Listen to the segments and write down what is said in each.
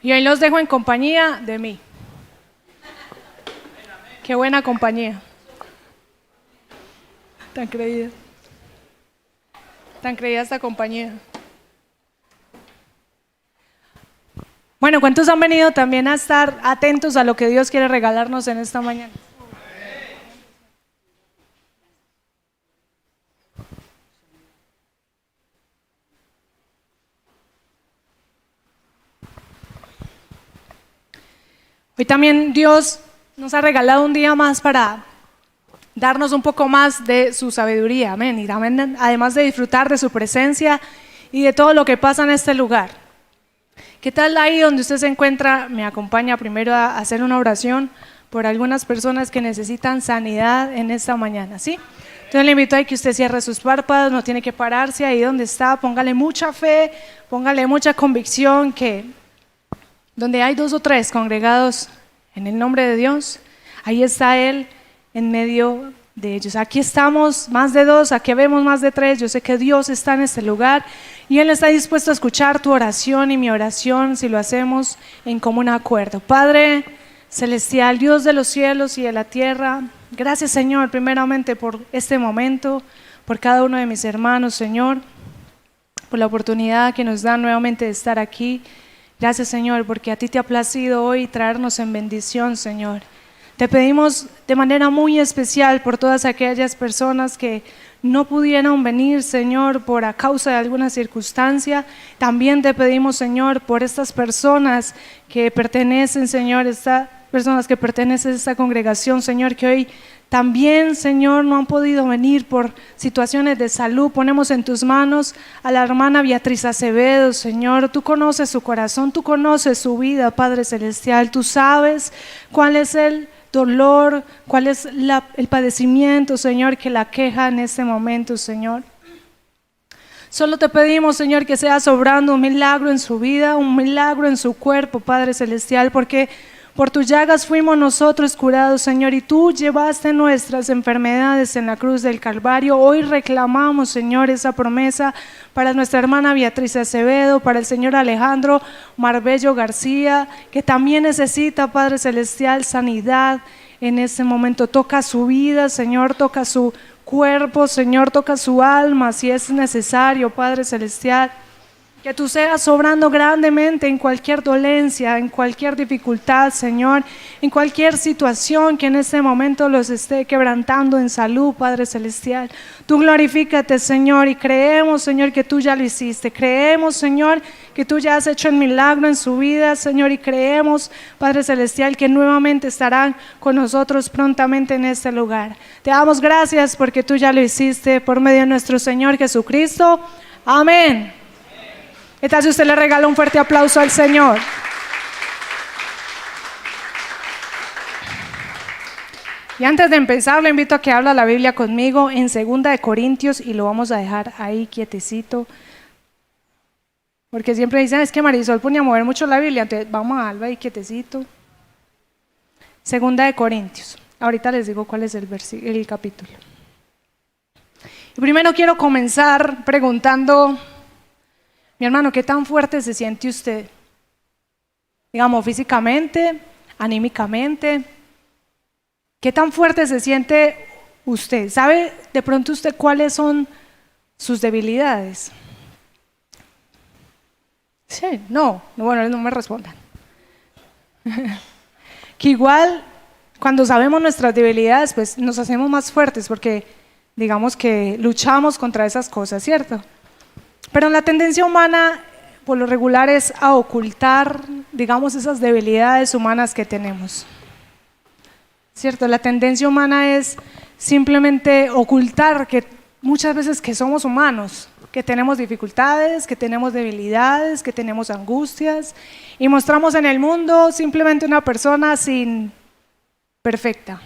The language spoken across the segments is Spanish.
Y hoy los dejo en compañía de mí. Qué buena compañía. Tan creída. Tan creída esta compañía. Bueno, ¿cuántos han venido también a estar atentos a lo que Dios quiere regalarnos en esta mañana? Hoy también Dios nos ha regalado un día más para darnos un poco más de su sabiduría, amén. Y también, además de disfrutar de su presencia y de todo lo que pasa en este lugar. ¿Qué tal ahí donde usted se encuentra? Me acompaña primero a hacer una oración por algunas personas que necesitan sanidad en esta mañana, ¿sí? Entonces le invito a que usted cierre sus párpados, no tiene que pararse ahí donde está, póngale mucha fe, póngale mucha convicción que donde hay 2 o 3 congregados en el nombre de Dios, ahí está Él en medio de ellos. Aquí estamos más de 2, aquí vemos más de 3, yo sé que Dios está en este lugar y Él está dispuesto a escuchar tu oración y mi oración si lo hacemos en común acuerdo. Padre celestial, Dios de los cielos y de la tierra, gracias Señor primeramente por este momento, por cada uno de mis hermanos Señor, por la oportunidad que nos dan nuevamente de estar aquí. Gracias Señor porque a ti te ha placido hoy traernos en bendición Señor. Te pedimos de manera muy especial por todas aquellas personas que no pudieron venir Señor por a causa de alguna circunstancia. También te pedimos Señor por estas personas que pertenecen Señor, estas personas que pertenecen a esta congregación Señor, que hoy también, Señor, no han podido venir por situaciones de salud. Ponemos en tus manos a la hermana Beatriz Acevedo, Señor. Tú conoces su corazón, tú conoces su vida, Padre Celestial. Tú sabes cuál es el dolor, cuál es el padecimiento, Señor, que la queja en este momento, Señor. Solo te pedimos, Señor, que sea sobrando un milagro en su vida, un milagro en su cuerpo, Padre Celestial, porque por tus llagas fuimos nosotros curados, Señor, y tú llevaste nuestras enfermedades en la cruz del Calvario. Hoy reclamamos, Señor, esa promesa para nuestra hermana Beatriz Acevedo, para el Señor Alejandro Marbello García, que también necesita, Padre Celestial, sanidad en este momento. Toca su vida, Señor, toca su cuerpo, Señor, toca su alma, si es necesario, Padre Celestial. Que tú seas sobrando grandemente en cualquier dolencia, en cualquier dificultad, Señor, en cualquier situación que en este momento los esté quebrantando en salud, Padre Celestial. Tú glorifícate, Señor, y creemos, Señor, que tú ya lo hiciste. Creemos, Señor, que tú ya has hecho el milagro en su vida, Señor, y creemos, Padre Celestial, que nuevamente estarán con nosotros prontamente en este lugar. Te damos gracias porque tú ya lo hiciste por medio de nuestro Señor Jesucristo. Amén. ¿Qué tal si usted le regala un fuerte aplauso al Señor? Y antes de empezar, le invito a que abra la Biblia conmigo en 2 Corintios y lo vamos a dejar ahí quietecito. Porque siempre dicen, es que Marisol pone a mover mucho la Biblia, entonces vamos a dejarlo ahí quietecito. 2 Corintios. Ahorita les digo cuál es el capítulo. Y primero quiero comenzar preguntando, mi hermano, ¿qué tan fuerte se siente usted? Digamos, físicamente, anímicamente. ¿Qué tan fuerte se siente usted? ¿Sabe de pronto usted cuáles son sus debilidades? Sí, no, bueno, no me respondan. Que igual, cuando sabemos nuestras debilidades, pues nos hacemos más fuertes porque digamos que luchamos contra esas cosas, ¿cierto? Pero la tendencia humana, por lo regular, es a ocultar, digamos, esas debilidades humanas que tenemos. ¿Cierto? La tendencia humana es simplemente ocultar que muchas veces que somos humanos, que tenemos dificultades, que tenemos debilidades, que tenemos angustias, y mostramos en el mundo simplemente una persona perfecta,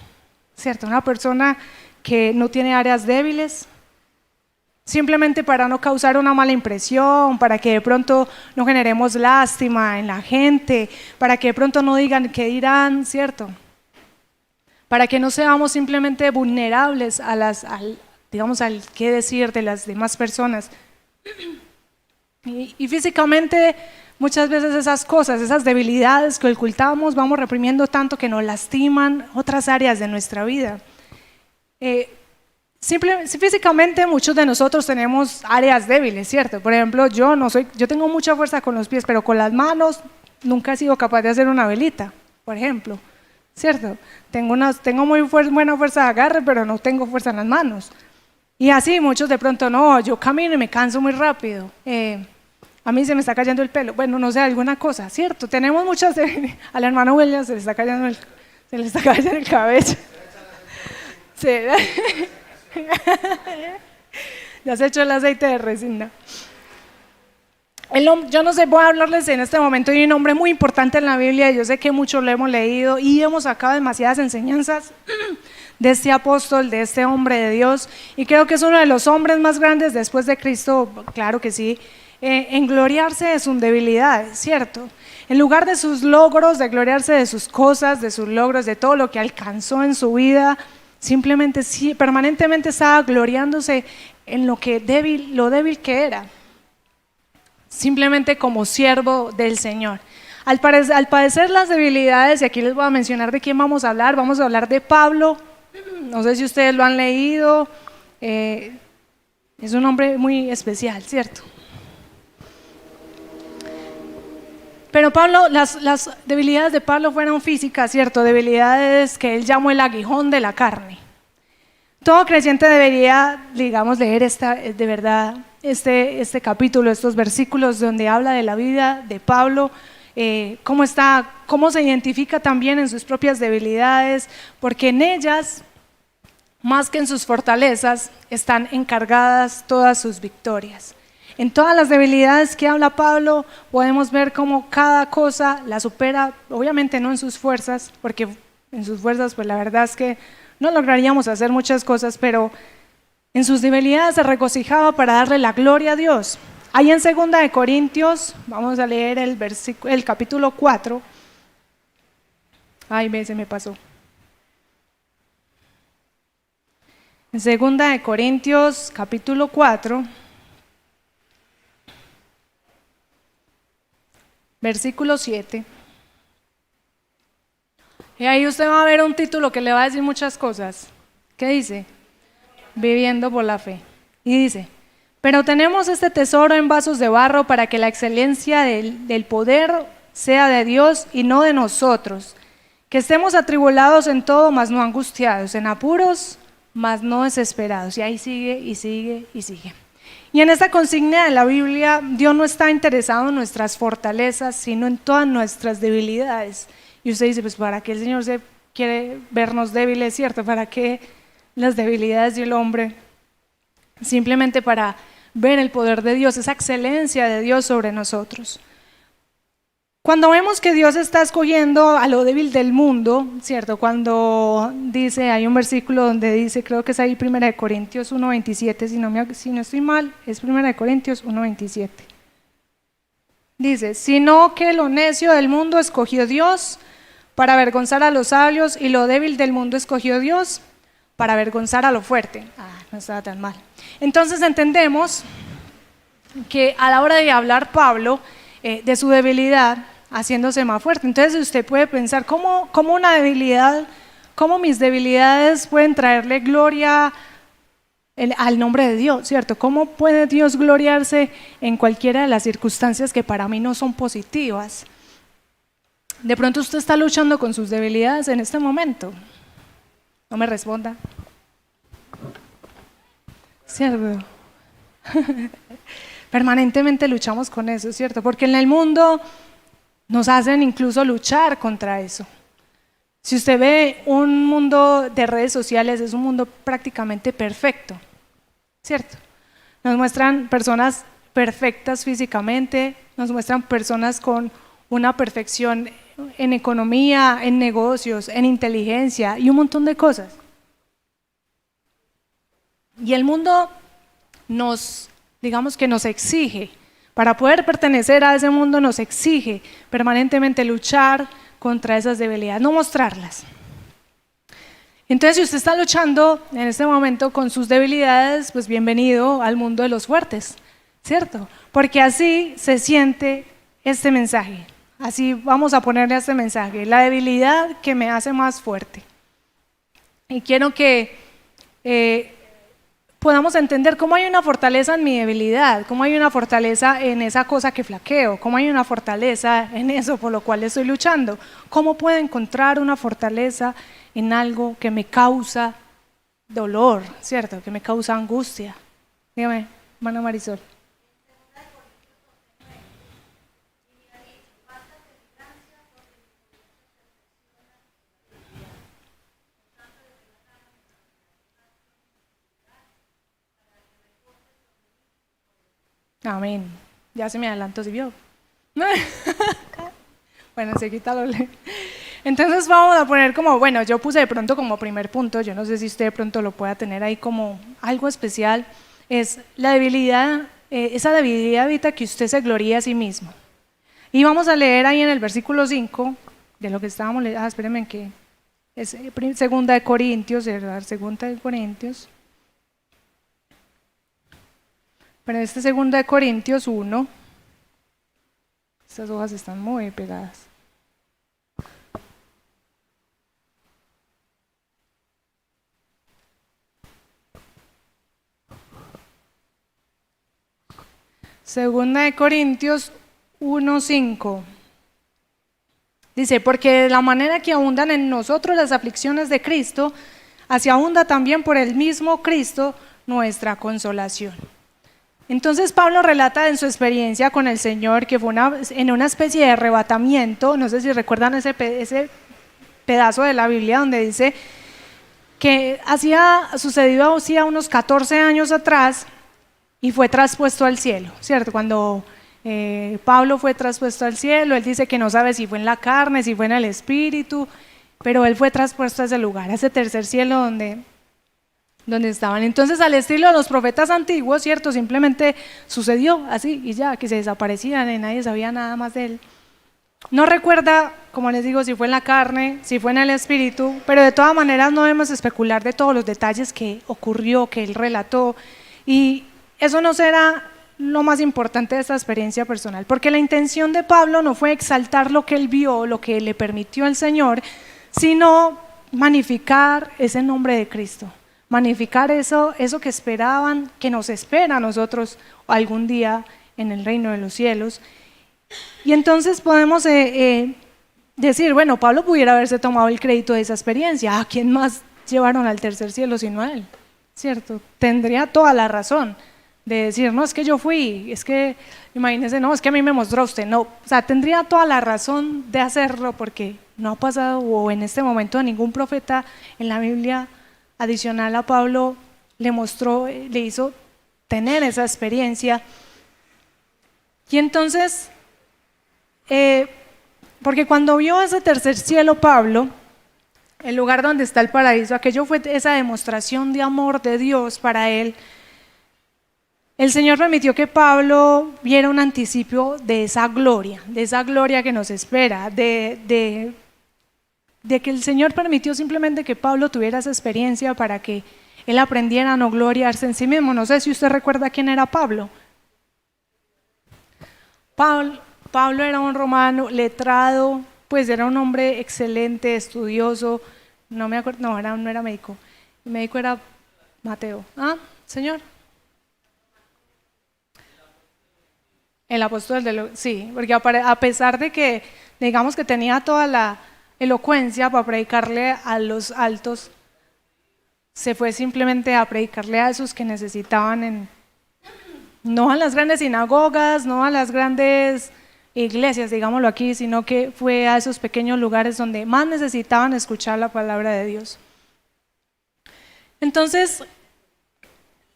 ¿cierto? Una persona que no tiene áreas débiles, simplemente para no causar una mala impresión, para que de pronto no generemos lástima en la gente, para que de pronto no digan qué dirán, ¿cierto? Para que no seamos simplemente vulnerables al qué decir de las demás personas. Y físicamente muchas veces esas cosas, esas debilidades que ocultamos, vamos reprimiendo tanto que nos lastiman otras áreas de nuestra vida. Físicamente muchos de nosotros tenemos áreas débiles, ¿cierto? Por ejemplo, yo tengo mucha fuerza con los pies, pero con las manos nunca he sido capaz de hacer una velita, por ejemplo, ¿cierto? Tengo muy buena fuerza de agarre, pero no tengo fuerza en las manos. Y así muchos de pronto, no, yo camino y me canso muy rápido. A mí se me está cayendo el pelo. Bueno, no sé, alguna cosa, ¿cierto? Tenemos muchas. Al hermano William se le está cayendo el cabello. Sí. Ya se echó el aceite de resina. Yo no sé, voy a hablarles en este momento de un hombre muy importante en la Biblia. Yo sé que muchos lo hemos leído y hemos sacado demasiadas enseñanzas de este apóstol, de este hombre de Dios, y creo que es uno de los hombres más grandes después de Cristo, claro que sí, en gloriarse de sus debilidades, ¿cierto? En lugar de sus logros, de gloriarse de sus cosas, de sus logros, de todo lo que alcanzó en su vida, simplemente sí, permanentemente estaba gloriándose en lo débil que era, simplemente como siervo del Señor. Al padecer las debilidades, y aquí les voy a mencionar de quién vamos a hablar de Pablo. No sé si ustedes lo han leído, es un hombre muy especial, ¿cierto? Pero Pablo, las debilidades de Pablo fueron físicas, ¿cierto? Debilidades que él llamó el aguijón de la carne. Todo creyente debería, digamos, leer de verdad este capítulo, estos versículos donde habla de la vida de Pablo, cómo se identifica también en sus propias debilidades, porque en ellas, más que en sus fortalezas, están encargadas todas sus victorias. En todas las debilidades que habla Pablo, podemos ver cómo cada cosa la supera, obviamente no en sus fuerzas, porque en sus fuerzas pues la verdad es que no lograríamos hacer muchas cosas, pero en sus debilidades se regocijaba para darle la gloria a Dios. Ahí en 2 de Corintios, vamos a leer el capítulo 4. Ay, se me pasó. En 2 de Corintios, capítulo 4, versículo 7. Y ahí usted va a ver un título que le va a decir muchas cosas. ¿Qué dice? Viviendo por la fe. Y dice: pero tenemos este tesoro en vasos de barro para que la excelencia del poder sea de Dios y no de nosotros. Que estemos atribulados en todo, mas no angustiados, en apuros, mas no desesperados. Y ahí sigue y sigue y sigue. Y en esta consigna de la Biblia, Dios no está interesado en nuestras fortalezas, sino en todas nuestras debilidades. Y usted dice, pues ¿para qué el Señor quiere vernos débiles, cierto? ¿Para qué las debilidades del hombre? Simplemente para ver el poder de Dios, esa excelencia de Dios sobre nosotros. Cuando vemos que Dios está escogiendo a lo débil del mundo, ¿cierto? Cuando dice, hay un versículo donde dice, creo que es ahí 1 Corintios 1:27, si no estoy mal, es 1 Corintios 1:27. Dice, sino que lo necio del mundo escogió Dios para avergonzar a los sabios, y lo débil del mundo escogió Dios para avergonzar a lo fuerte. No estaba tan mal. Entonces entendemos que a la hora de hablar Pablo de su debilidad, haciéndose más fuerte, entonces usted puede pensar cómo mis debilidades pueden traerle gloria al nombre de Dios, ¿cierto? ¿Cómo puede Dios gloriarse en cualquiera de las circunstancias que para mí no son positivas? De pronto usted está luchando con sus debilidades en este momento. No me responda. ¿Cierto? Permanentemente luchamos con eso, ¿cierto? Porque en el mundo nos hacen incluso luchar contra eso. Si usted ve un mundo de redes sociales, es un mundo prácticamente perfecto, ¿cierto? Nos muestran personas perfectas físicamente, nos muestran personas con una perfección en economía, en negocios, en inteligencia y un montón de cosas. Y el mundo digamos que nos exige, para poder pertenecer a ese mundo nos exige permanentemente luchar contra esas debilidades, no mostrarlas. Entonces, si usted está luchando en este momento con sus debilidades, pues bienvenido al mundo de los fuertes, ¿cierto? Porque así se siente este mensaje. Así vamos a ponerle a este mensaje: la debilidad que me hace más fuerte. Y quiero que podamos entender cómo hay una fortaleza en mi debilidad, cómo hay una fortaleza en esa cosa que flaqueo, cómo hay una fortaleza en eso por lo cual estoy luchando, cómo puedo encontrar una fortaleza en algo que me causa dolor, ¿cierto? Que me causa angustia. Dígame, hermana Marisol. Amén. Ya se me adelantó, ¿sí vio? Bueno, se quita lo le. Entonces vamos a poner como, bueno, yo puse de pronto como primer punto, yo no sé si usted de pronto lo pueda tener ahí como algo especial, es la debilidad, esa debilidad evita que usted se gloríe a sí mismo. Y vamos a leer ahí en el versículo 5, de lo que estábamos leyendo, espérenme que es segunda de Corintios, ¿verdad? Segunda de Corintios. Pero este segunda de Corintios 1, estas hojas están muy pegadas. Segunda de Corintios 1:5. Dice, porque de la manera que abundan en nosotros las aflicciones de Cristo, así abunda también por el mismo Cristo nuestra consolación. Entonces Pablo relata en su experiencia con el Señor que fue en una especie de arrebatamiento. No sé si recuerdan ese pedazo de la Biblia donde dice que sucedido hacía unos 14 años atrás y fue traspuesto al cielo, ¿cierto? Cuando Pablo fue traspuesto al cielo, él dice que no sabe si fue en la carne, si fue en el espíritu, pero él fue traspuesto a ese lugar, a ese tercer cielo donde estaban. Entonces, al estilo de los profetas antiguos, ¿cierto? Simplemente sucedió así y ya, que se desaparecían y nadie sabía nada más de él. No recuerda, como les digo, si fue en la carne, si fue en el espíritu, pero de todas maneras no debemos especular de todos los detalles que ocurrió, que él relató, y eso no será lo más importante de esta experiencia personal, porque la intención de Pablo no fue exaltar lo que él vio, lo que le permitió el Señor, sino magnificar ese nombre de Cristo, magnificar eso que esperaban, que nos espera a nosotros algún día en el reino de los cielos. Y entonces podemos decir, bueno, Pablo pudiera haberse tomado el crédito de esa experiencia. ¿A quién más llevaron al tercer cielo sino a él? ¿Cierto? Tendría toda la razón de decir, no, es que yo fui, es que, imagínense, no, es que a mí me mostró usted. No, o sea, tendría toda la razón de hacerlo porque no ha pasado, o en este momento, ningún profeta en la Biblia adicional a Pablo le mostró, le hizo tener esa experiencia. Y entonces, porque cuando vio ese tercer cielo Pablo, el lugar donde está el paraíso, aquello fue esa demostración de amor de Dios para él. El Señor permitió que Pablo viera un anticipio de esa gloria que nos espera, de que el Señor permitió simplemente que Pablo tuviera esa experiencia para que él aprendiera a no gloriarse en sí mismo. No sé si usted recuerda quién era Pablo. Pablo era un romano letrado, pues era un hombre excelente, estudioso. No me acuerdo, no era médico. El médico era Mateo. Ah, señor. El apóstol sí, porque a pesar de que, digamos que tenía toda la elocuencia para predicarle a los altos, se fue simplemente a predicarle a esos que necesitaban, no a las grandes sinagogas, no a las grandes iglesias, digámoslo aquí, sino que fue a esos pequeños lugares donde más necesitaban escuchar la palabra de Dios. Entonces,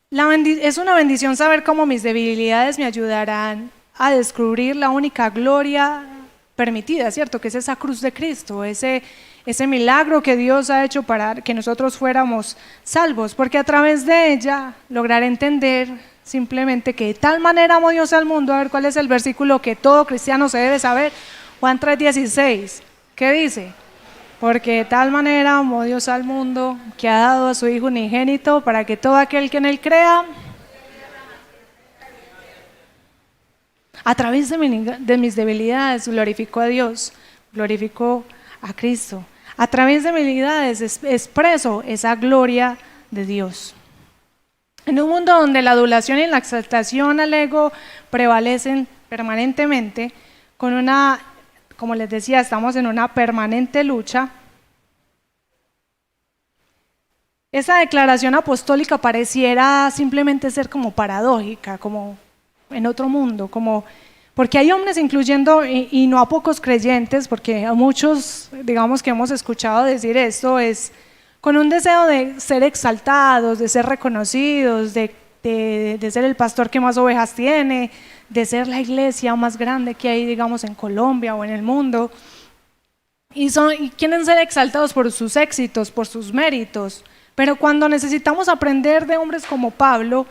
es una bendición saber cómo mis debilidades me ayudarán a descubrir la única gloria permitida, ¿cierto? Que es esa cruz de Cristo, ese milagro que Dios ha hecho para que nosotros fuéramos salvos, porque a través de ella lograr entender simplemente que de tal manera amó Dios al mundo. A ver cuál es el versículo que todo cristiano se debe saber. Juan 3:16, ¿qué dice? Porque de tal manera amó Dios al mundo que ha dado a su Hijo unigénito para que todo aquel que en él crea. A través de mis debilidades glorifico a Dios, glorifico a Cristo. A través de mis debilidades expreso esa gloria de Dios. En un mundo donde la adulación y la exaltación al ego prevalecen permanentemente, como les decía, estamos en una permanente lucha. Esa declaración apostólica pareciera simplemente ser como paradójica, como en otro mundo, porque hay hombres, incluyendo, y no a pocos creyentes, porque a muchos, digamos, que hemos escuchado decir esto, es con un deseo de ser exaltados, de ser reconocidos, de ser el pastor que más ovejas tiene, de ser la iglesia más grande que hay, digamos, en Colombia o en el mundo, y quieren ser exaltados por sus éxitos, por sus méritos. Pero cuando necesitamos aprender de hombres como Pablo,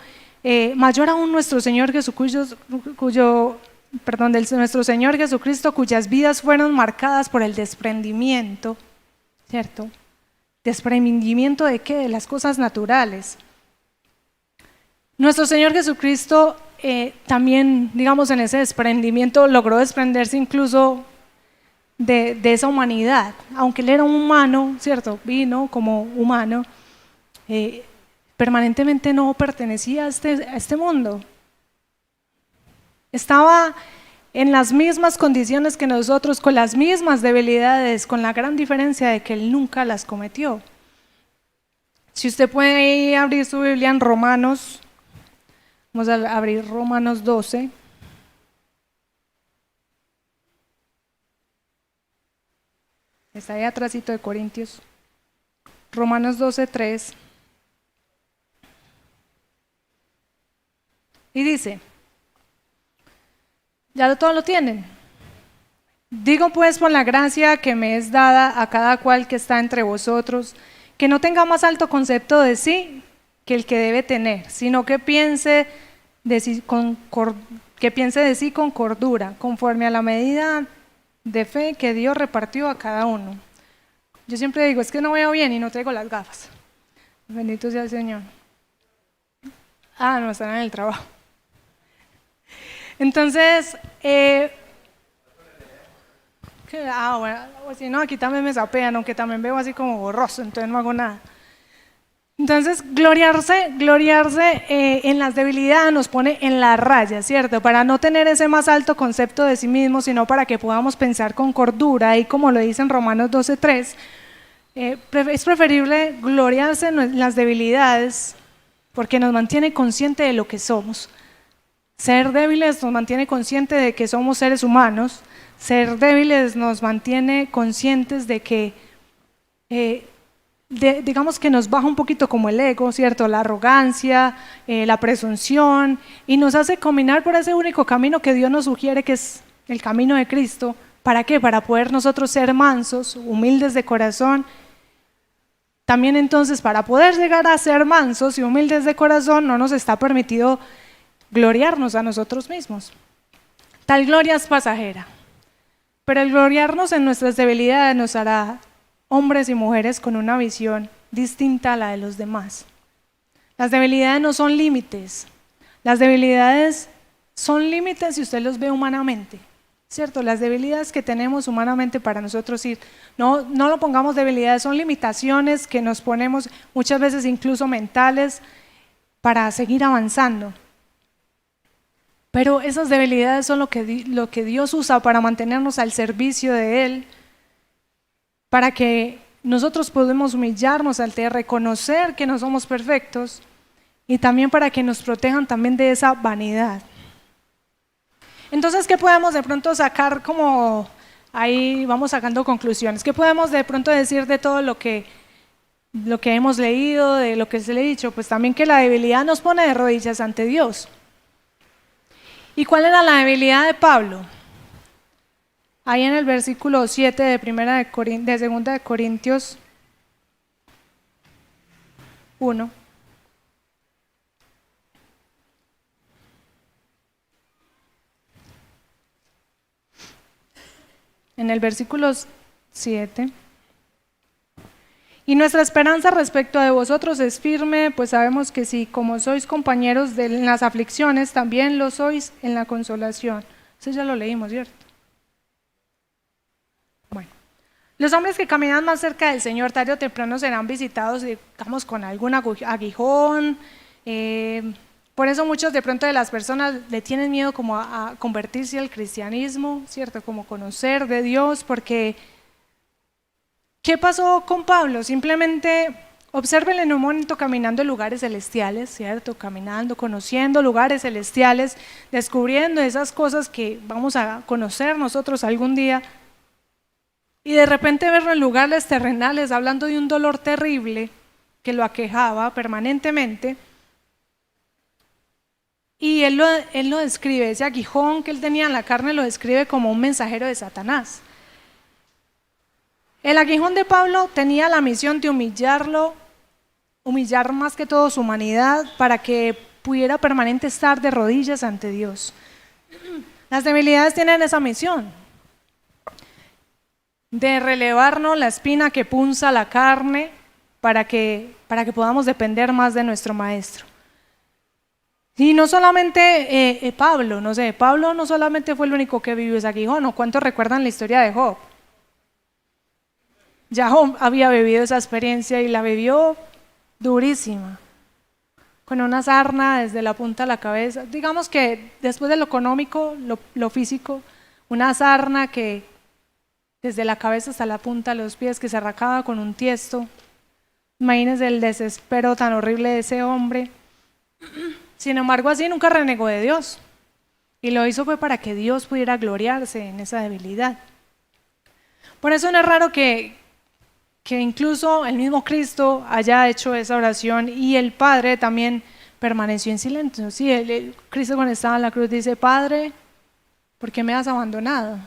mayor aún nuestro Señor Jesucristo, nuestro Señor Jesucristo, cuyas vidas fueron marcadas por el desprendimiento, ¿cierto? ¿Desprendimiento de qué? De las cosas naturales. Nuestro Señor Jesucristo también, digamos, en ese desprendimiento logró desprenderse incluso de esa humanidad. Aunque Él era un humano, ¿cierto? Vino como humano. Permanentemente no pertenecía a este mundo. Estaba en las mismas condiciones que nosotros, con las mismas debilidades, con la gran diferencia de que Él nunca las cometió. Si usted puede abrir su Biblia en Romanos, vamos a abrir Romanos 12. Está ahí atrásito de Corintios. Romanos 12:3. Y dice, ya todos lo tienen. Digo pues por la gracia que me es dada a cada cual que está entre vosotros, que no tenga más alto concepto de sí que el que debe tener, sino que piense de sí con cordura, conforme a la medida de fe que Dios repartió a cada uno. Yo siempre digo, es que no veo bien y no traigo las gafas. Bendito sea el Señor. No, están en el trabajo. Entonces, bueno, si no, aquí también me sapean, aunque también veo así como borroso, entonces no hago nada. Entonces, gloriarse en las debilidades nos pone en la raya, ¿cierto? Para no tener ese más alto concepto de sí mismo, sino para que podamos pensar con cordura, y como lo dice en Romanos 12:3, es preferible gloriarse en las debilidades porque nos mantiene consciente de lo que somos. Ser débiles nos mantiene consciente de que somos seres humanos. Ser débiles nos mantiene conscientes de que, digamos que nos baja un poquito como el ego, ¿cierto? La arrogancia, la presunción, y nos hace caminar por ese único camino que Dios nos sugiere, que es el camino de Cristo. ¿Para qué? Para poder nosotros ser mansos, humildes de corazón. También entonces, para poder llegar a ser mansos y humildes de corazón, no nos está permitido gloriarnos a nosotros mismos. Tal gloria es pasajera, pero el gloriarnos en nuestras debilidades nos hará hombres y mujeres con una visión distinta a la de los demás. Las debilidades no son límites. Las debilidades son límites si usted los ve humanamente, ¿cierto? Las debilidades que tenemos humanamente para nosotros ir, no lo pongamos debilidades, son limitaciones que nos ponemos muchas veces incluso mentales para seguir avanzando. Pero esas debilidades son lo que Dios usa para mantenernos al servicio de Él, para que nosotros podamos humillarnos ante Él, reconocer que no somos perfectos, y también para que nos protejan también de esa vanidad. Entonces, ¿qué podemos de pronto sacar? Como ahí vamos sacando conclusiones. ¿Qué podemos de pronto decir de todo lo que hemos leído, de lo que se le ha dicho? Pues también que la debilidad nos pone de rodillas ante Dios. ¿Y cuál era la debilidad de Pablo? Ahí en el versículo 7 de 2 de Corintios 1. En el versículo 7. Y nuestra esperanza respecto de vosotros es firme, pues sabemos que si como sois compañeros en las aflicciones, también lo sois en la consolación. Eso ya lo leímos, ¿cierto? Bueno, los hombres que caminan más cerca del Señor tarde o temprano serán visitados, digamos, con algún aguijón. Por eso muchos de pronto de las personas le tienen miedo como a convertirse al cristianismo, ¿cierto? Como conocer de Dios, porque ¿qué pasó con Pablo? Simplemente obsérvenlo en un momento caminando en lugares celestiales, ¿cierto? Caminando, conociendo lugares celestiales, descubriendo esas cosas que vamos a conocer nosotros algún día. Y de repente verlo en lugares terrenales, hablando de un dolor terrible que lo aquejaba permanentemente. Y él lo describe, ese aguijón que él tenía en la carne lo describe como un mensajero de Satanás. El aguijón de Pablo tenía la misión de humillar más que todo su humanidad para que pudiera permanente estar de rodillas ante Dios. Las debilidades tienen esa misión de relevarnos la espina que punza la carne para que podamos depender más de nuestro Maestro. Y no solamente Pablo no solamente fue el único que vivió ese aguijón, ¿o cuántos recuerdan la historia de Job? Ya Job había vivido esa experiencia y la vivió durísima, con una sarna desde la punta de la cabeza. Digamos que después de lo económico, lo físico, una sarna que desde la cabeza hasta la punta de los pies, que se arrancaba con un tiesto. Imagínense el desespero tan horrible de ese hombre. Sin embargo, así nunca renegó de Dios. Y lo hizo fue para que Dios pudiera gloriarse en esa debilidad. Por eso no es raro que incluso el mismo Cristo haya hecho esa oración y el Padre también permaneció en silencio. Sí, Cristo cuando estaba en la cruz dice, Padre, ¿por qué me has abandonado?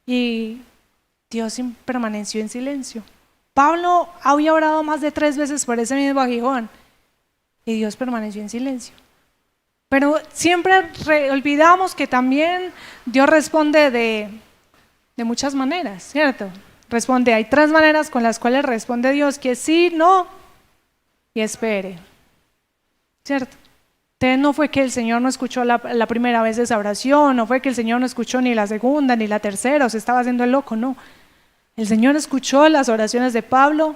Y Dios permaneció en silencio. Pablo había orado más de 3 veces por ese mismo aguijón y Dios permaneció en silencio. Pero siempre olvidamos que también Dios responde de muchas maneras, ¿cierto? Hay 3 maneras con las cuales responde Dios, que sí, no y espere, ¿cierto? Entonces no fue que el Señor no escuchó la primera vez esa oración, no fue que el Señor no escuchó ni la segunda ni la tercera o se estaba haciendo el loco, no. El Señor escuchó las oraciones de Pablo,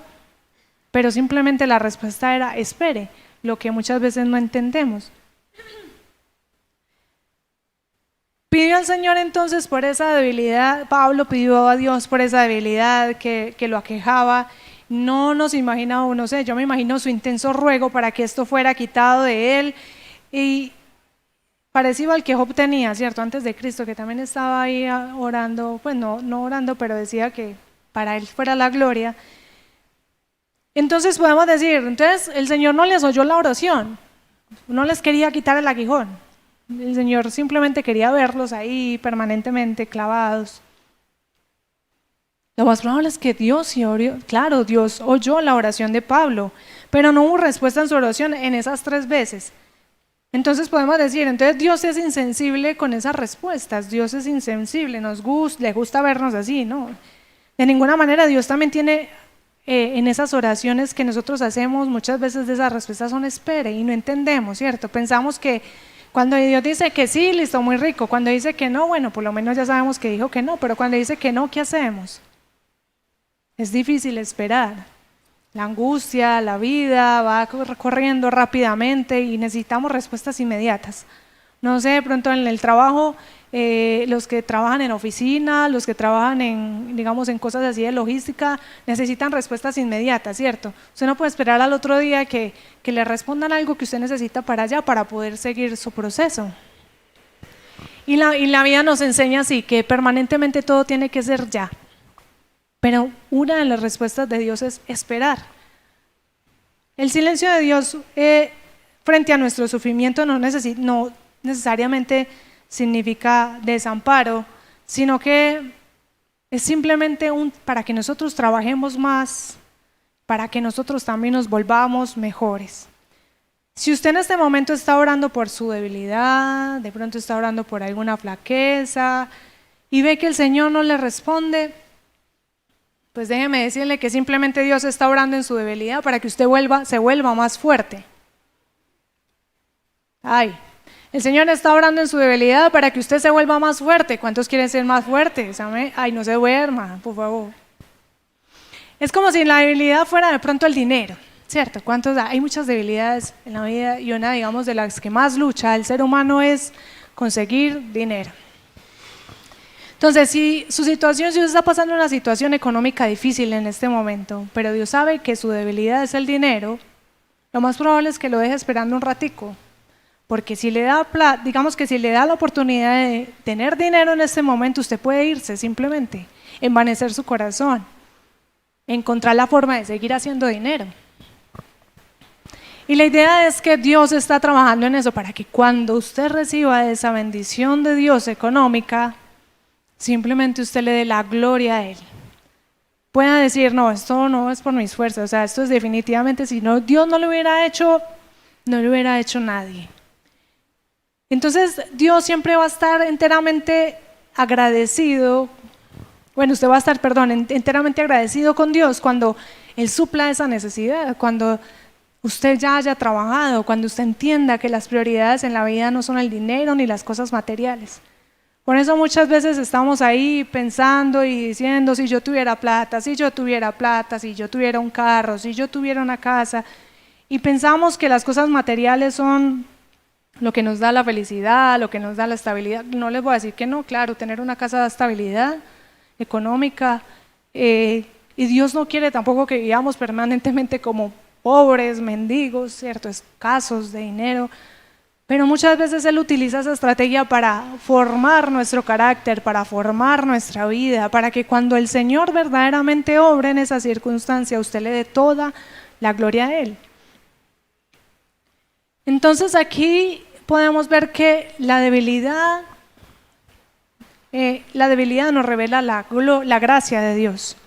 pero simplemente la respuesta era espere, lo que muchas veces no entendemos. Pidió al Señor entonces por esa debilidad, Pablo pidió a Dios por esa debilidad que lo aquejaba. No nos imaginamos, no sé, yo me imagino su intenso ruego para que esto fuera quitado de él. Y parecido al que Job tenía, ¿cierto? Antes de Cristo, que también estaba ahí orando, pues no orando, pero decía que para él fuera la gloria. Entonces podemos decir, entonces el Señor no les oyó la oración, no les quería quitar el aguijón. El Señor simplemente quería verlos ahí permanentemente clavados. Lo más probable es que Dios oyó la oración de Pablo, pero no hubo respuesta en su oración en esas 3 veces. Entonces podemos decir, entonces Dios es insensible con esas respuestas, Dios es insensible, le gusta vernos así, ¿no? De ninguna manera. Dios también tiene en esas oraciones que nosotros hacemos, muchas veces de esas respuestas son espere y no entendemos, ¿cierto? Pensamos que cuando Dios dice que sí, listo, muy rico. Cuando dice que no, bueno, por lo menos ya sabemos que dijo que no, pero cuando dice que no, ¿qué hacemos? Es difícil esperar. La angustia, la vida va corriendo rápidamente y necesitamos respuestas inmediatas. No sé, de pronto en el trabajo, los que trabajan en oficina, los que trabajan en cosas así de logística, necesitan respuestas inmediatas, ¿cierto? Usted no puede esperar al otro día que le respondan algo que usted necesita para allá para poder seguir su proceso. Y la vida nos enseña así, que permanentemente todo tiene que ser ya. Pero una de las respuestas de Dios es esperar. El silencio de Dios frente a nuestro sufrimiento no necesariamente significa desamparo, sino que es simplemente para que nosotros trabajemos más, para que nosotros también nos volvamos mejores. Si usted en este momento está orando por su debilidad, de pronto está orando por alguna flaqueza y ve que el Señor no le responde, pues déjeme decirle que simplemente Dios está orando en su debilidad para que usted se vuelva más fuerte. El Señor está orando en su debilidad para que usted se vuelva más fuerte. ¿Cuántos quieren ser más fuertes? Amén. Ay, no se duerma, por favor. Es como si la debilidad fuera de pronto el dinero, ¿cierto? Hay muchas debilidades en la vida y una, digamos, de las que más lucha el ser humano es conseguir dinero. Entonces, si usted está pasando una situación económica difícil en este momento, pero Dios sabe que su debilidad es el dinero, lo más probable es que lo deje esperando un ratico, porque si le da digamos que si le da la oportunidad de tener dinero en este momento, usted puede irse simplemente, envanecer su corazón, encontrar la forma de seguir haciendo dinero. Y la idea es que Dios está trabajando en eso para que cuando usted reciba esa bendición de Dios económica, simplemente usted le dé la gloria a Él. Pueda decir, no, esto no es por mis fuerzas, o sea, esto es definitivamente, si no, Dios no lo hubiera hecho, no lo hubiera hecho nadie. Entonces, Dios siempre va a estar enteramente agradecido, usted va a estar, enteramente agradecido con Dios cuando Él supla esa necesidad, cuando usted ya haya trabajado, cuando usted entienda que las prioridades en la vida no son el dinero ni las cosas materiales. Por eso muchas veces estamos ahí pensando y diciendo, si yo tuviera plata, si yo tuviera plata, si yo tuviera un carro, si yo tuviera una casa, y pensamos que las cosas materiales son lo que nos da la felicidad, lo que nos da la estabilidad. No les voy a decir que no, claro, tener una casa da estabilidad económica, y Dios no quiere tampoco que vivamos permanentemente como pobres, mendigos, ¿cierto? Escasos de dinero. Pero muchas veces Él utiliza esa estrategia para formar nuestro carácter, para formar nuestra vida, para que cuando el Señor verdaderamente obre en esa circunstancia, usted le dé toda la gloria a Él. Entonces aquí podemos ver que la debilidad nos revela la gracia de Dios.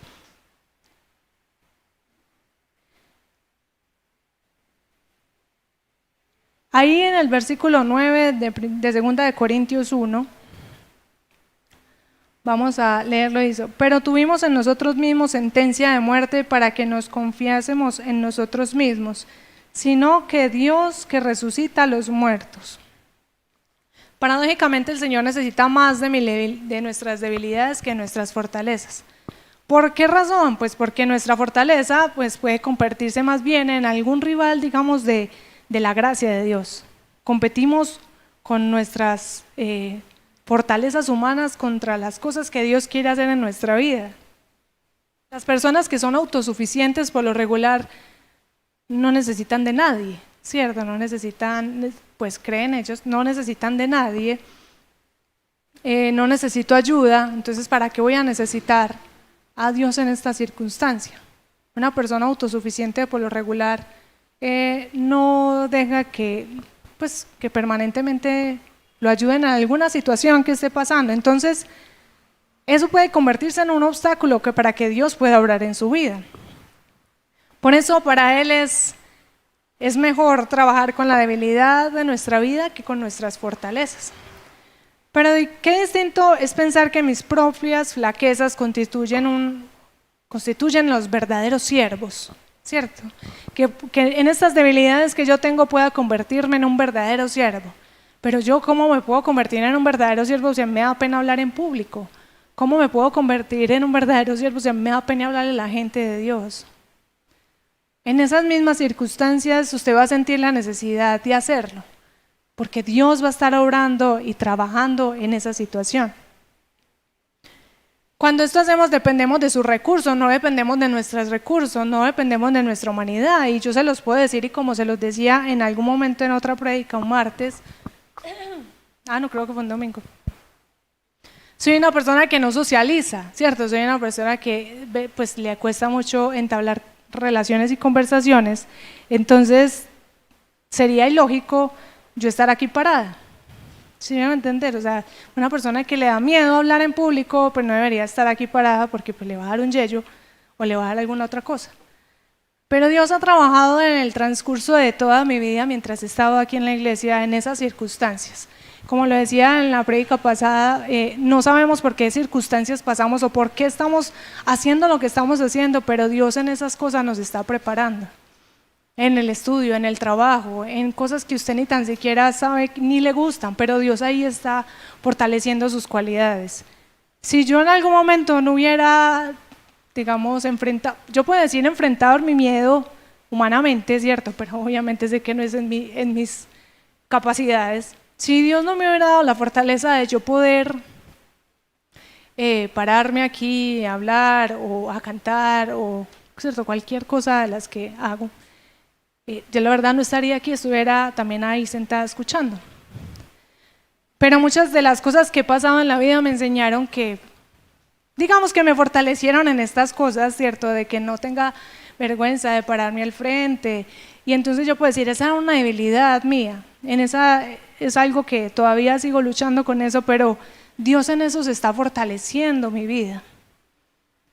Ahí en el versículo 9 de 2 Corintios 1, vamos a leerlo, dice: pero tuvimos en nosotros mismos sentencia de muerte para que nos confiásemos en nosotros mismos, sino que Dios que resucita a los muertos. Paradójicamente el Señor necesita más de nuestras debilidades que nuestras fortalezas. ¿Por qué razón? Pues porque nuestra fortaleza puede convertirse más bien en algún rival, digamos, de la gracia de Dios. Competimos con nuestras fortalezas humanas contra las cosas que Dios quiere hacer en nuestra vida. Las personas que son autosuficientes por lo regular no necesitan de nadie, ¿cierto? No necesitan, creen ellos, no necesitan de nadie, no necesito ayuda, entonces ¿para qué voy a necesitar a Dios en esta circunstancia? Una persona autosuficiente por lo regular no deja que permanentemente lo ayuden en alguna situación que esté pasando. Entonces, eso puede convertirse en un obstáculo para que Dios pueda obrar en su vida. Por eso, para Él es mejor trabajar con la debilidad de nuestra vida que con nuestras fortalezas. Pero qué distinto es pensar que mis propias flaquezas constituyen los verdaderos siervos, ¿cierto? Que en estas debilidades que yo tengo pueda convertirme en un verdadero siervo. Pero yo, ¿cómo me puedo convertir en un verdadero siervo si me da pena hablar en público? ¿Cómo me puedo convertir en un verdadero siervo si me da pena hablarle a la gente de Dios? En esas mismas circunstancias usted va a sentir la necesidad de hacerlo, porque Dios va a estar obrando y trabajando en esa situación. Cuando esto hacemos, dependemos de sus recursos, no dependemos de nuestros recursos, no dependemos de nuestra humanidad. Y yo se los puedo decir, y como se los decía en algún momento en otra prédica, un martes, no creo que fue un domingo. Soy una persona que no socializa, ¿cierto? Soy una persona que le cuesta mucho entablar relaciones y conversaciones, entonces sería ilógico yo estar aquí parada. ¿Sí me van a entender? O sea, una persona que le da miedo hablar en público, pues no debería estar aquí parada porque le va a dar un yello o le va a dar alguna otra cosa. Pero Dios ha trabajado en el transcurso de toda mi vida mientras he estado aquí en la iglesia en esas circunstancias. Como lo decía en la prédica pasada, no sabemos por qué circunstancias pasamos o por qué estamos haciendo lo que estamos haciendo, pero Dios en esas cosas nos está preparando. en el estudio, en el trabajo, en cosas que usted ni tan siquiera sabe ni le gustan, pero Dios ahí está fortaleciendo sus cualidades. Si yo en algún momento no hubiera, digamos, enfrentado, yo puedo decir enfrentado mi miedo humanamente, ¿cierto? Pero obviamente sé que no es en mis capacidades. Si Dios no me hubiera dado la fortaleza de yo poder pararme aquí, a hablar o a cantar o ¿cierto? Cualquier cosa de las que hago, yo la verdad no estaría aquí, estuviera también ahí sentada escuchando. Pero muchas de las cosas que he pasado en la vida me enseñaron que, digamos que me fortalecieron en estas cosas, ¿cierto? De que no tenga vergüenza de pararme al frente. Y entonces yo puedo decir, esa era una debilidad mía. Es algo que todavía sigo luchando con eso, pero Dios en eso se está fortaleciendo mi vida.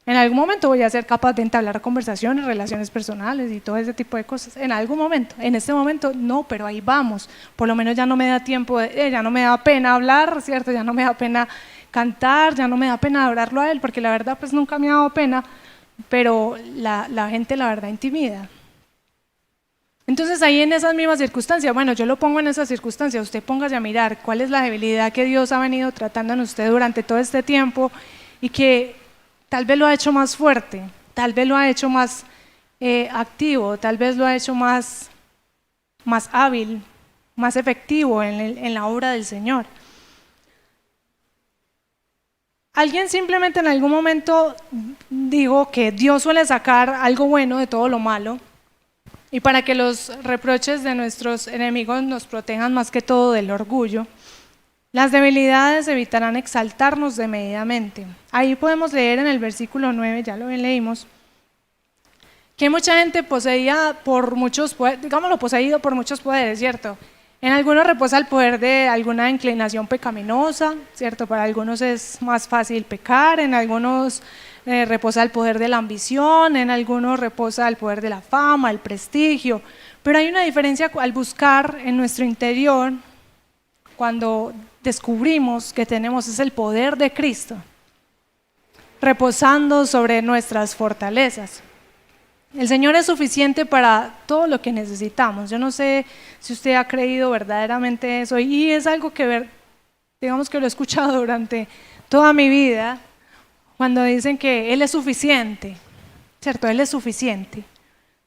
En algún momento voy a ser capaz de entablar conversaciones, relaciones personales y todo ese tipo de cosas. En algún momento. En este momento no, pero ahí vamos. Por lo menos ya no me da tiempo, ya no me da pena hablar, ¿cierto? Ya no me da pena cantar, ya no me da pena adorarlo a Él, porque la verdad pues nunca me ha dado pena, pero la gente la verdad intimida. Entonces ahí en esas mismas circunstancias, bueno, yo lo pongo en esas circunstancias, usted póngase a mirar cuál es la debilidad que Dios ha venido tratando en usted durante todo este tiempo y que tal vez lo ha hecho más fuerte, tal vez lo ha hecho más activo, tal vez lo ha hecho más hábil, más efectivo en la obra del Señor. Alguien simplemente en algún momento dijo que Dios suele sacar algo bueno de todo lo malo y para que los reproches de nuestros enemigos nos protejan más que todo del orgullo. Las debilidades evitarán exaltarnos desmedidamente. Ahí podemos leer en el versículo 9, ya lo leímos, que mucha gente poseída por muchos poderes, digámoslo, poseído por muchos poderes, ¿cierto? En algunos reposa el poder de alguna inclinación pecaminosa, ¿cierto? Para algunos es más fácil pecar, en algunos reposa el poder de la ambición, en algunos reposa el poder de la fama, el prestigio, pero hay una diferencia al buscar en nuestro interior cuando descubrimos que tenemos es el poder de Cristo reposando sobre nuestras fortalezas. El Señor es suficiente para todo lo que necesitamos. Yo no sé si usted ha creído verdaderamente eso y es algo que digamos que lo he escuchado durante toda mi vida cuando dicen que Él es suficiente, ¿cierto? Él es suficiente,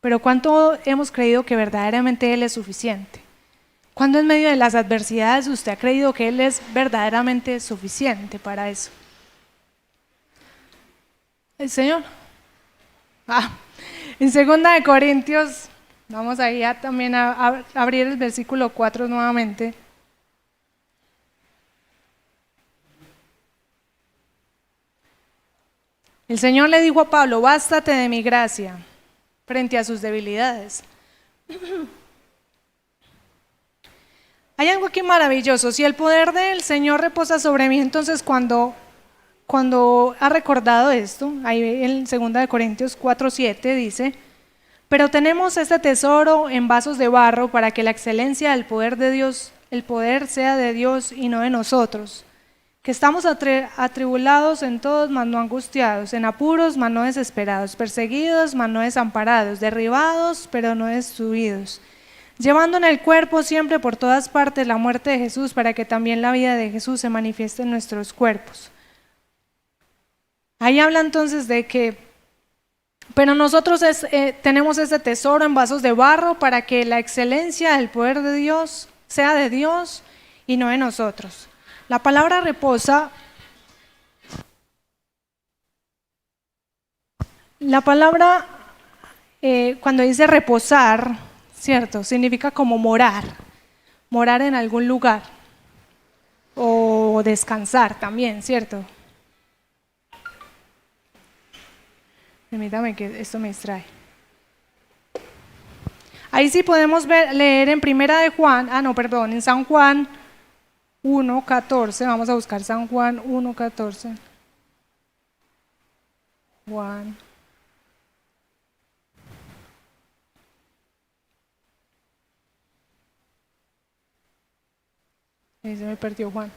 pero ¿cuánto hemos creído que verdaderamente Él es suficiente? ¿Cuándo en medio de las adversidades usted ha creído que Él es verdaderamente suficiente para eso? El Señor. En 2 Corintios, vamos ahí también a abrir el versículo 4 nuevamente. El Señor le dijo a Pablo, bástate de mi gracia frente a sus debilidades. Hay algo aquí maravilloso, si el poder del Señor reposa sobre mí, entonces cuando ha recordado esto, ahí en 2 Corintios 4:7 dice, pero tenemos este tesoro en vasos de barro para que la excelencia del poder de Dios, el poder sea de Dios y no de nosotros, que estamos atribulados en todos, mas no angustiados, en apuros, mas no desesperados, perseguidos, mas no desamparados, derribados, pero no destruidos, llevando en el cuerpo siempre por todas partes la muerte de Jesús, para que también la vida de Jesús se manifieste en nuestros cuerpos. Ahí habla entonces de que, pero nosotros tenemos ese tesoro en vasos de barro para que la excelencia del poder de Dios sea de Dios y no de nosotros. La palabra reposa, la palabra cuando dice reposar, ¿cierto? Significa como morar en algún lugar o descansar también, ¿cierto? Permítame que esto me distrae. Ahí sí podemos leer en en San Juan 1:14, vamos a buscar San Juan 1:14. Juan. Ahí se me perdió Juan.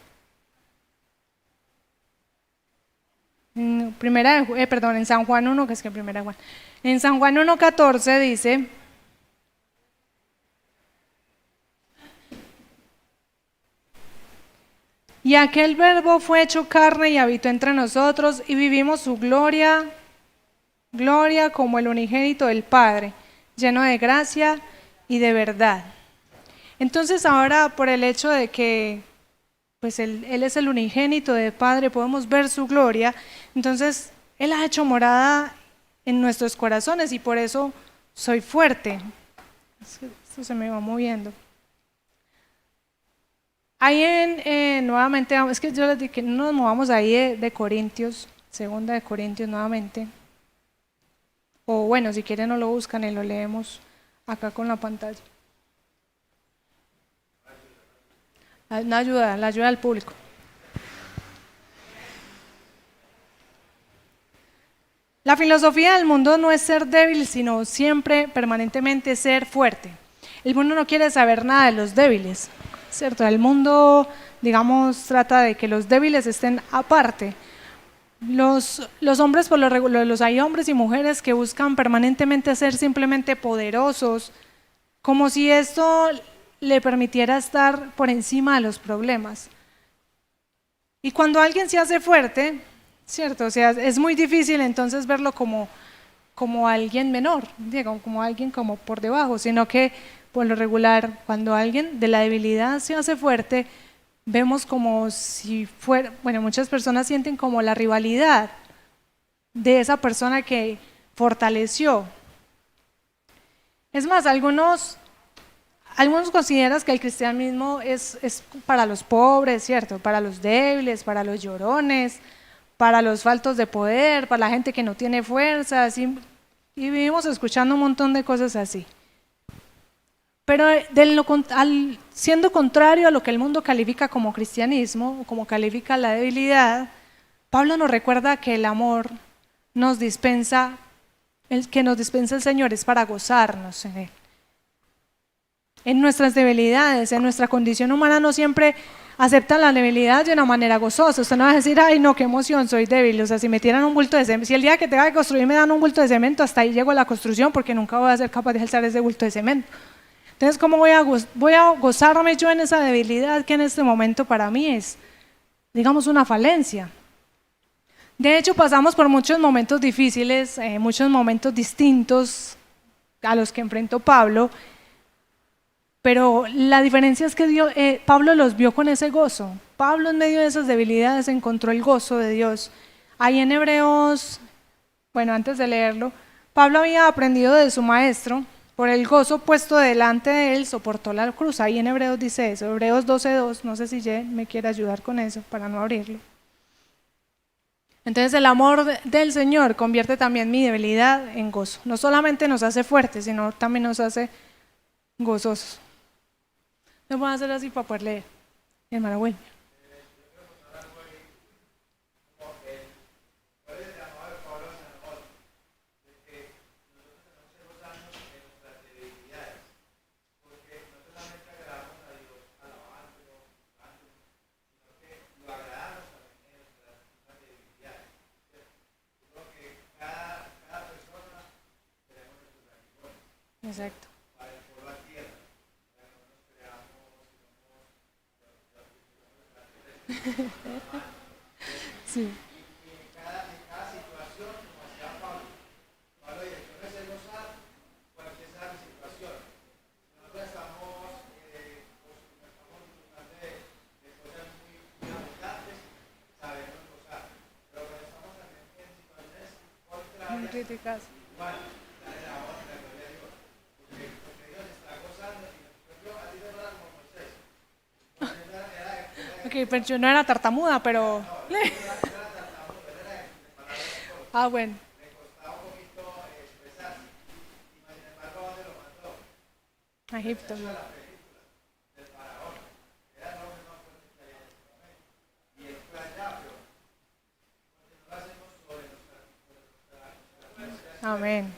En San Juan 1, que es que primera Juan. En San Juan 1:14 dice, Y aquel verbo fue hecho carne y habitó entre nosotros y vivimos su gloria, gloria como el unigénito del Padre, lleno de gracia y de verdad. Entonces ahora por el hecho de que pues él es el unigénito del Padre, podemos ver su gloria, entonces Él ha hecho morada en nuestros corazones y por eso soy fuerte. Esto se me va moviendo. Ahí nuevamente, es que yo les dije que no nos movamos ahí de Corintios, segunda de Corintios nuevamente. O bueno, si quieren no lo buscan y lo leemos acá con la pantalla. La ayuda del público. La filosofía del mundo no es ser débil, sino siempre, permanentemente ser fuerte. El mundo no quiere saber nada de los débiles, ¿cierto? El mundo, digamos, trata de que los débiles estén aparte. Los hombres, por lo regular, hay hombres y mujeres que buscan permanentemente ser simplemente poderosos, como si esto le permitiera estar por encima de los problemas. Y cuando alguien se hace fuerte, ¿cierto? O sea, es muy difícil entonces verlo como alguien menor, digamos, como alguien como por debajo, sino que por lo regular, cuando alguien de la debilidad se hace fuerte, vemos como si fuera, bueno, muchas personas sienten como la rivalidad de esa persona que fortaleció. Es más, algunos consideran que el cristianismo es para los pobres, ¿cierto? Para los débiles, para los llorones, para los faltos de poder, para la gente que no tiene fuerzas, y vivimos escuchando un montón de cosas así. Pero siendo contrario a lo que el mundo califica como cristianismo, como califica la debilidad, Pablo nos recuerda que el amor que nos dispensa el Señor es para gozarnos en Él. En nuestras debilidades, en nuestra condición humana no siempre aceptan la debilidad de una manera gozosa. Usted no va a decir, ay no, qué emoción, soy débil. O sea, si me tiran un bulto de cemento, si el día que tenga que construir me dan un bulto de cemento, hasta ahí llego a la construcción porque nunca voy a ser capaz de alzar ese bulto de cemento. Entonces, ¿cómo voy a gozarme yo en esa debilidad que en este momento para mí es, digamos, una falencia? De hecho, pasamos por muchos momentos difíciles, muchos momentos distintos a los que enfrentó Pablo, pero la diferencia es que Pablo los vio con ese gozo. Pablo en medio de esas debilidades encontró el gozo de Dios. Ahí en Hebreos, bueno, antes de leerlo, Pablo había aprendido de su maestro, por el gozo puesto delante de él soportó la cruz. Ahí en Hebreos dice eso, Hebreos 12:2, no sé si Jen me quiere ayudar con eso para no abrirlo. Entonces el amor del Señor convierte también mi debilidad en gozo. No solamente nos hace fuertes, sino también nos hace gozosos. Me voy a hacer así para poder leer. Mi hermana Wilmer. Exacto. Sí. Muy críticas. Ok, pero yo no era tartamuda, pero... Ah, bueno. A Egipto. Amén.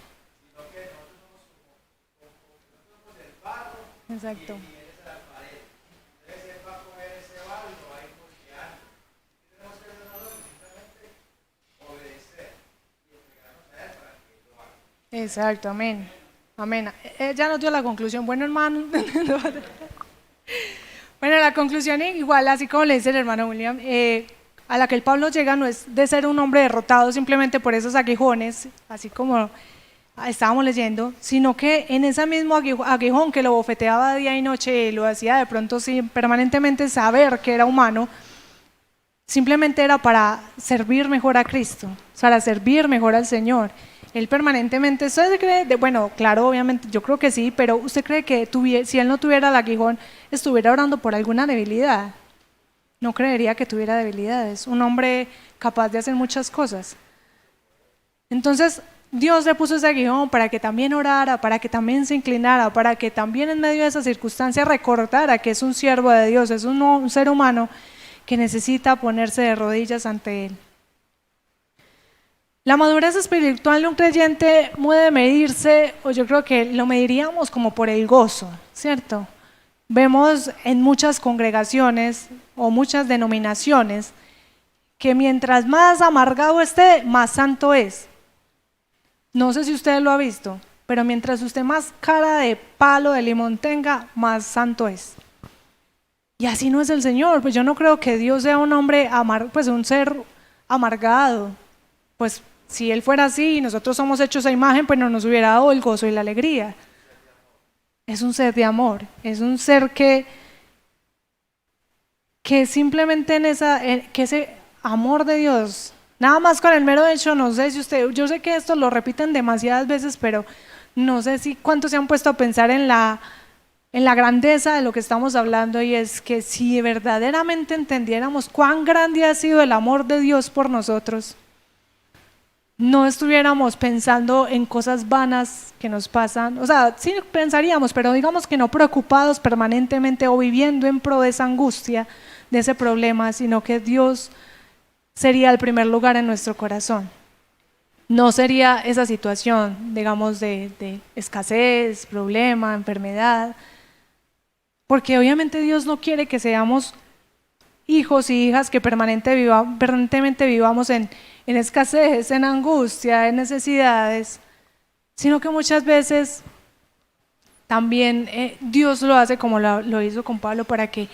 Exacto. Exacto, amén. Amén. Ya nos dio la conclusión. Bueno, hermano. Bueno, la conclusión igual, así como le dice el hermano William, a la que el Pablo llega no es de ser un hombre derrotado simplemente por esos aguijones, así como estábamos leyendo, sino que en ese mismo aguijón que lo bofeteaba día y noche y lo hacía de pronto sí, permanentemente saber que era humano, simplemente era para servir mejor a Cristo, para servir mejor al Señor. Él permanentemente, ¿usted cree? Bueno, claro, obviamente, yo creo que sí, pero ¿usted cree que si él no tuviera el aguijón, estuviera orando por alguna debilidad? No creería que tuviera debilidades. Un hombre capaz de hacer muchas cosas. Entonces, Dios le puso ese aguijón para que también orara, para que también se inclinara, para que también en medio de esa circunstancia recordara que es un siervo de Dios, es un ser humano que necesita ponerse de rodillas ante Él. La madurez espiritual de un creyente puede medirse, o yo creo que lo mediríamos como por el gozo, ¿cierto? Vemos en muchas congregaciones o muchas denominaciones que mientras más amargado esté, más santo es. No sé si usted lo ha visto, pero mientras usted más cara de palo de limón tenga, más santo es. Y así no es el Señor, pues yo no creo que Dios sea un hombre, pues un ser amargado. Pues si Él fuera así y nosotros somos hechos a imagen, pues no nos hubiera dado el gozo y la alegría. Es un ser de amor, es un ser que simplemente que ese amor de Dios, nada más con el mero hecho, no sé si yo sé que esto lo repiten demasiadas veces, pero no sé si cuántos se han puesto a pensar en la grandeza de lo que estamos hablando, y es que si verdaderamente entendiéramos cuán grande ha sido el amor de Dios por nosotros, no estuviéramos pensando en cosas vanas que nos pasan, o sea, sí pensaríamos, pero digamos que no preocupados permanentemente o viviendo en pro de esa angustia, de ese problema, sino que Dios sería el primer lugar en nuestro corazón. No sería esa situación, digamos, de escasez, problema, enfermedad, porque obviamente Dios no quiere que seamos hijos y hijas que permanentemente vivamos en escasez, en angustia, en necesidades, sino que muchas veces también Dios lo hace como lo hizo con Pablo, para que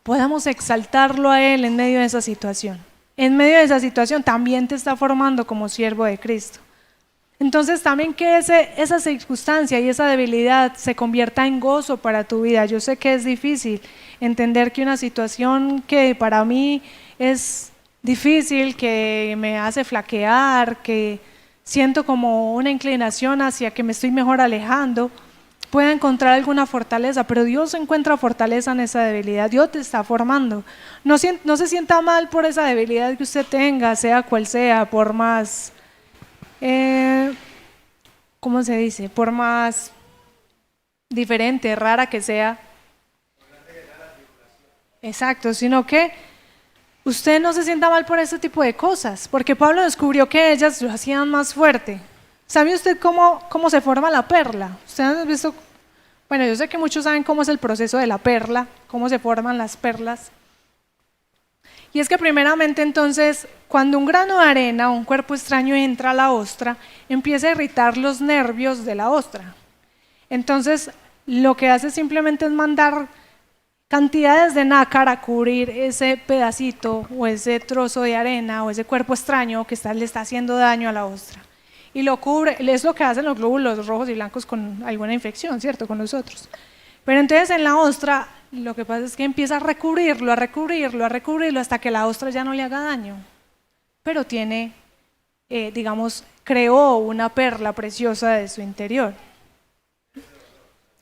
podamos exaltarlo a Él en medio de esa situación. En medio de esa situación también te está formando como siervo de Cristo. Entonces también que esa circunstancia y esa debilidad se convierta en gozo para tu vida. Yo sé que es difícil entender que una situación que para mí es difícil, que me hace flaquear, que siento como una inclinación hacia que me estoy mejor alejando, pueda encontrar alguna fortaleza, pero Dios encuentra fortaleza en esa debilidad. Dios te está formando. No se sienta mal por esa debilidad que usted tenga, sea cual sea, por más ¿cómo se dice? Por más diferente, rara que sea. Exacto, sino que usted no se sienta mal por ese tipo de cosas, porque Pablo descubrió que ellas lo hacían más fuerte. ¿Sabe usted cómo se forma la perla? ¿Usted ha visto? Bueno, yo sé que muchos saben cómo es el proceso de la perla, cómo se forman las perlas. Y es que primeramente entonces, cuando un grano de arena o un cuerpo extraño entra a la ostra, empieza a irritar los nervios de la ostra. Entonces, lo que hace simplemente es mandar cantidades de nácar a cubrir ese pedacito o ese trozo de arena o ese cuerpo extraño que le está haciendo daño a la ostra. Y lo cubre, es lo que hacen los glóbulos rojos y blancos con alguna infección, ¿cierto? Con nosotros. Pero entonces en la ostra, lo que pasa es que empieza a recubrirlo hasta que la ostra ya no le haga daño. Pero tiene, creó una perla preciosa de su interior.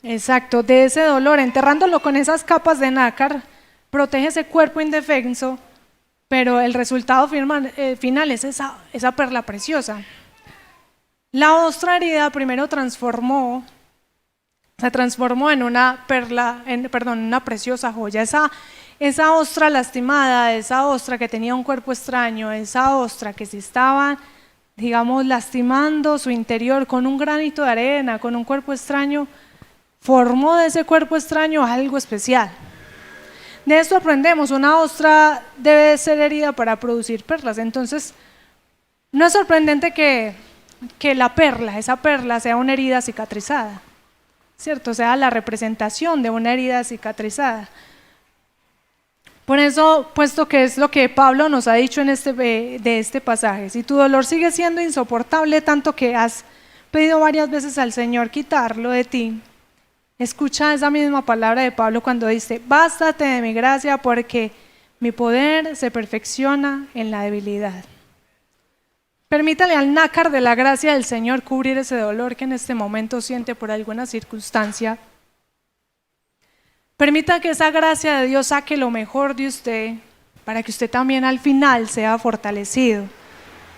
Exacto, de ese dolor, enterrándolo con esas capas de nácar, protege ese cuerpo indefenso, pero el resultado final es esa perla preciosa. La ostra herida primero se transformó en una una preciosa joya. Esa ostra lastimada, esa ostra que tenía un cuerpo extraño, esa ostra que se estaba, lastimando su interior con un granito de arena, con un cuerpo extraño, formó de ese cuerpo extraño algo especial. De esto aprendemos, una ostra debe ser herida para producir perlas. Entonces, no es sorprendente que esa perla sea una herida cicatrizada, ¿cierto? Sea la representación de una herida cicatrizada. Por eso, puesto que es lo que Pablo nos ha dicho en de este pasaje, si tu dolor sigue siendo insoportable tanto que has pedido varias veces al Señor quitarlo de ti, escucha esa misma palabra de Pablo cuando dice: bástate de mi gracia porque mi poder se perfecciona en la debilidad. Permítale al nácar de la gracia del Señor cubrir ese dolor que en este momento siente por alguna circunstancia. Permita que esa gracia de Dios saque lo mejor de usted para que usted también al final sea fortalecido.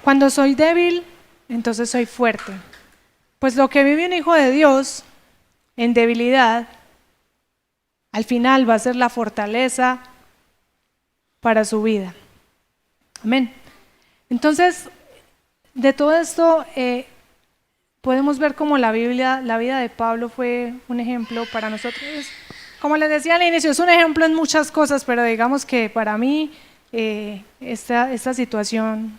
Cuando soy débil, entonces soy fuerte. Pues lo que vive un hijo de Dios en debilidad, al final va a ser la fortaleza para su vida. Amén. Entonces, de todo esto podemos ver cómo la vida de Pablo fue un ejemplo para nosotros. Como les decía al inicio, es un ejemplo en muchas cosas, pero digamos que para mí esta situación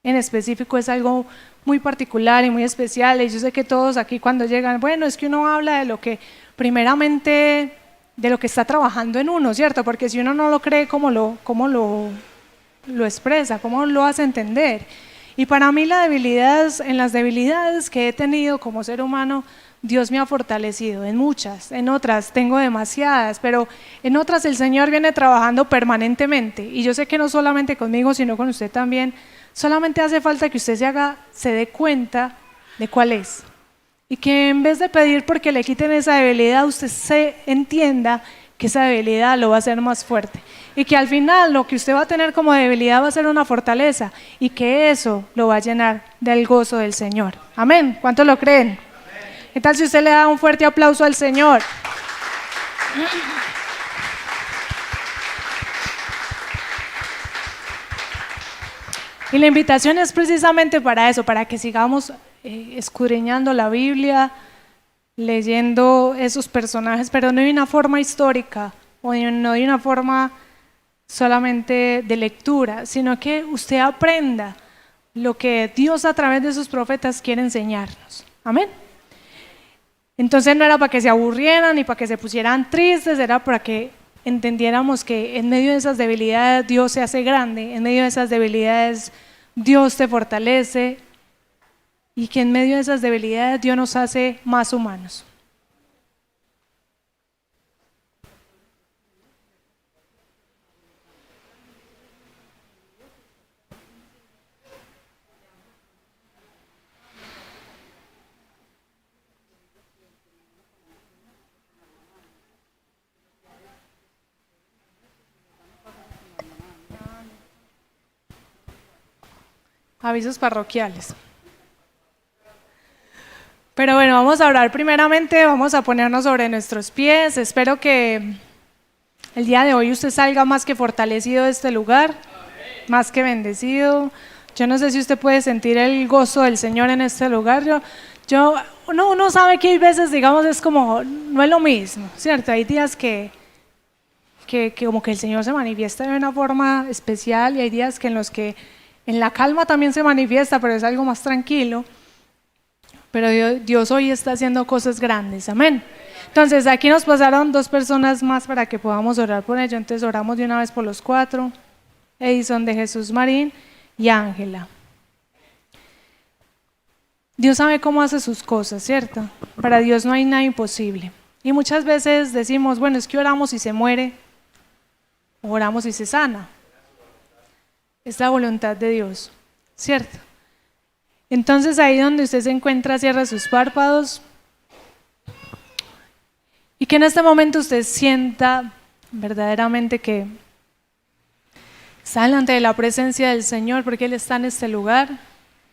en específico es algo muy particular y muy especial. Y yo sé que todos aquí cuando llegan, bueno, es que uno habla de lo que primeramente, de lo que está trabajando en uno, ¿cierto? Porque si uno no lo cree, ¿cómo lo expresa? ¿Cómo lo hace entender? Y para mí en las debilidades que he tenido como ser humano, Dios me ha fortalecido en muchas, en otras tengo demasiadas, pero en otras el Señor viene trabajando permanentemente. Y yo sé que no solamente conmigo, sino con usted también. Solamente hace falta que usted se dé cuenta de cuál es. Y que en vez de pedir porque le quiten esa debilidad, usted se entienda que esa debilidad lo va a hacer más fuerte. Y que al final lo que usted va a tener como debilidad va a ser una fortaleza. Y que eso lo va a llenar del gozo del Señor. Amén. ¿Cuántos lo creen? ¿Qué tal si usted le da un fuerte aplauso al Señor? Y la invitación es precisamente para eso, para que sigamos escudriñando la Biblia, leyendo esos personajes, pero no de una forma histórica o no de una forma solamente de lectura, sino que usted aprenda lo que Dios a través de sus profetas quiere enseñarnos. Amén. Entonces no era para que se aburrieran ni para que se pusieran tristes, era para que entendiéramos que en medio de esas debilidades Dios se hace grande, en medio de esas debilidades Dios te fortalece y que en medio de esas debilidades Dios nos hace más humanos. Avisos parroquiales. Pero bueno, vamos a orar primeramente, vamos a ponernos sobre nuestros pies. Espero que el día de hoy usted salga más que fortalecido de este lugar, más que bendecido. Yo no sé si usted puede sentir el gozo del Señor en este lugar. Uno sabe que hay veces, digamos, es como, no es lo mismo, ¿cierto? Hay días que como que el Señor se manifiesta de una forma especial y hay días en los que en la calma también se manifiesta, pero es algo más tranquilo. Pero Dios hoy está haciendo cosas grandes, amén. Entonces aquí nos pasaron 2 personas más para que podamos orar por ello. Entonces oramos de una vez por los 4, Edison de Jesús Marín y Ángela. Dios sabe cómo hace sus cosas, ¿cierto? Para Dios no hay nada imposible. Y muchas veces decimos, bueno, es que oramos y se muere, o oramos y se sana. Es la voluntad de Dios, ¿cierto? Entonces ahí donde usted se encuentra, cierra sus párpados y que en este momento usted sienta verdaderamente que está delante de la presencia del Señor, porque Él está en este lugar,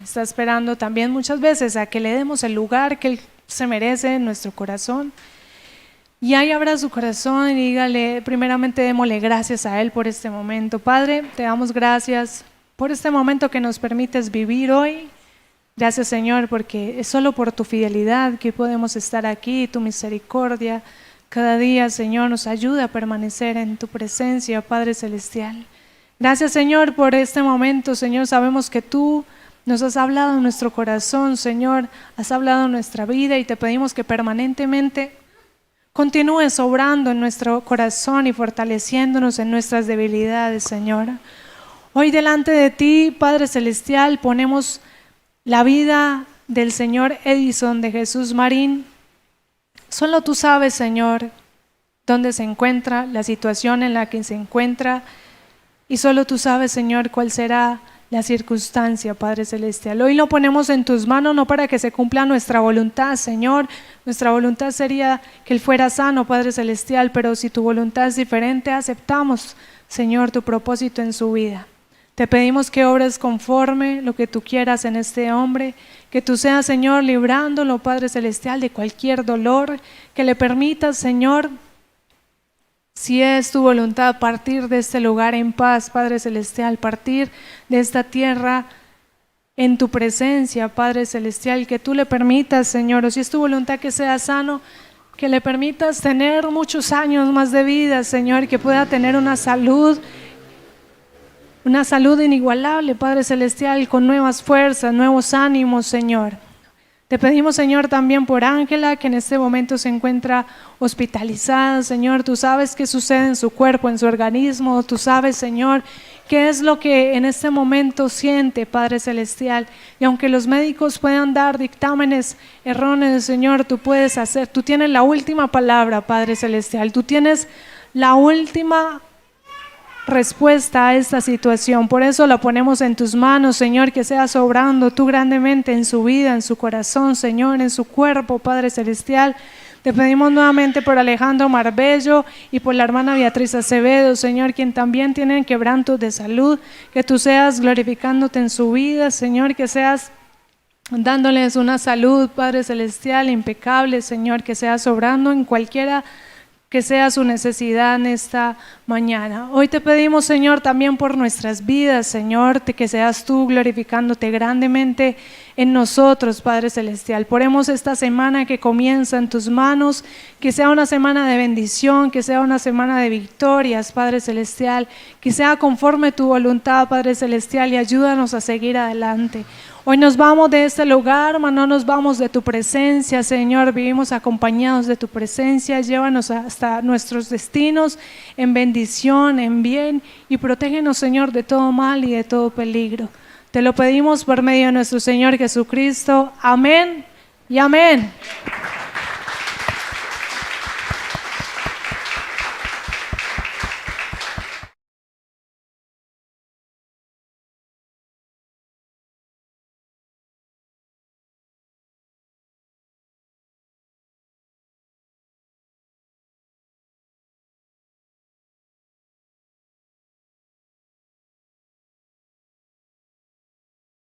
está esperando también muchas veces a que le demos el lugar que Él se merece en nuestro corazón. Y ahí abra su corazón y dígale, primeramente démosle gracias a Él por este momento. Padre, te damos gracias por este momento que nos permites vivir hoy. Gracias, Señor, porque es solo por tu fidelidad que podemos estar aquí, tu misericordia. Cada día, Señor, nos ayuda a permanecer en tu presencia, Padre Celestial. Gracias, Señor, por este momento, Señor. Sabemos que tú nos has hablado en nuestro corazón, Señor. Has hablado en nuestra vida y te pedimos que permanentemente continúes obrando en nuestro corazón y fortaleciéndonos en nuestras debilidades, Señor. Hoy delante de ti, Padre Celestial, ponemos la vida del Señor Edison, de Jesús Marín. Solo tú sabes, Señor, dónde se encuentra, la situación en la que se encuentra, y solo tú sabes, Señor, cuál será la circunstancia, Padre Celestial. Hoy lo ponemos en tus manos, no para que se cumpla nuestra voluntad, Señor. Nuestra voluntad sería que Él fuera sano, Padre Celestial, pero si tu voluntad es diferente, aceptamos, Señor, tu propósito en su vida. Te pedimos que obres conforme lo que tú quieras en este hombre, que tú seas, Señor, librándolo, Padre Celestial, de cualquier dolor, que le permitas, Señor, si es tu voluntad, partir de este lugar en paz, Padre Celestial, partir de esta tierra en tu presencia, Padre Celestial, que tú le permitas, Señor, o si es tu voluntad que sea sano, que le permitas tener muchos años más de vida, Señor, que pueda tener una salud inigualable, Padre Celestial, con nuevas fuerzas, nuevos ánimos, Señor. Te pedimos, Señor, también por Ángela, que en este momento se encuentra hospitalizada, Señor. Tú sabes qué sucede en su cuerpo, en su organismo. Tú sabes, Señor, qué es lo que en este momento siente, Padre Celestial. Y aunque los médicos puedan dar dictámenes erróneos, Señor, tú puedes hacer. Tú tienes la última palabra, Padre Celestial. Tú tienes la última respuesta a esta situación. Por eso la ponemos en tus manos, Señor, que seas obrando tú grandemente en su vida, en su corazón, Señor, en su cuerpo, Padre Celestial. Te pedimos nuevamente por Alejandro Marbello y por la hermana Beatriz Acevedo, Señor, quien también tienen quebrantos de salud, que tú seas glorificándote en su vida, Señor, que seas dándoles una salud, Padre Celestial, impecable, Señor, que seas obrando en cualquiera que sea su necesidad en esta mañana. Hoy te pedimos, Señor, también por nuestras vidas, Señor, que seas tú glorificándote grandemente en nosotros, Padre Celestial. Ponemos esta semana que comienza en tus manos, que sea una semana de bendición, que sea una semana de victorias, Padre Celestial, que sea conforme tu voluntad, Padre Celestial, y ayúdanos a seguir adelante. Hoy nos vamos de este lugar, no nos vamos de tu presencia, Señor. Vivimos acompañados de tu presencia. Llévanos hasta nuestros destinos en bendición, en bien, y protégenos, Señor, de todo mal y de todo peligro. Te lo pedimos por medio de nuestro Señor Jesucristo. Amén y amén.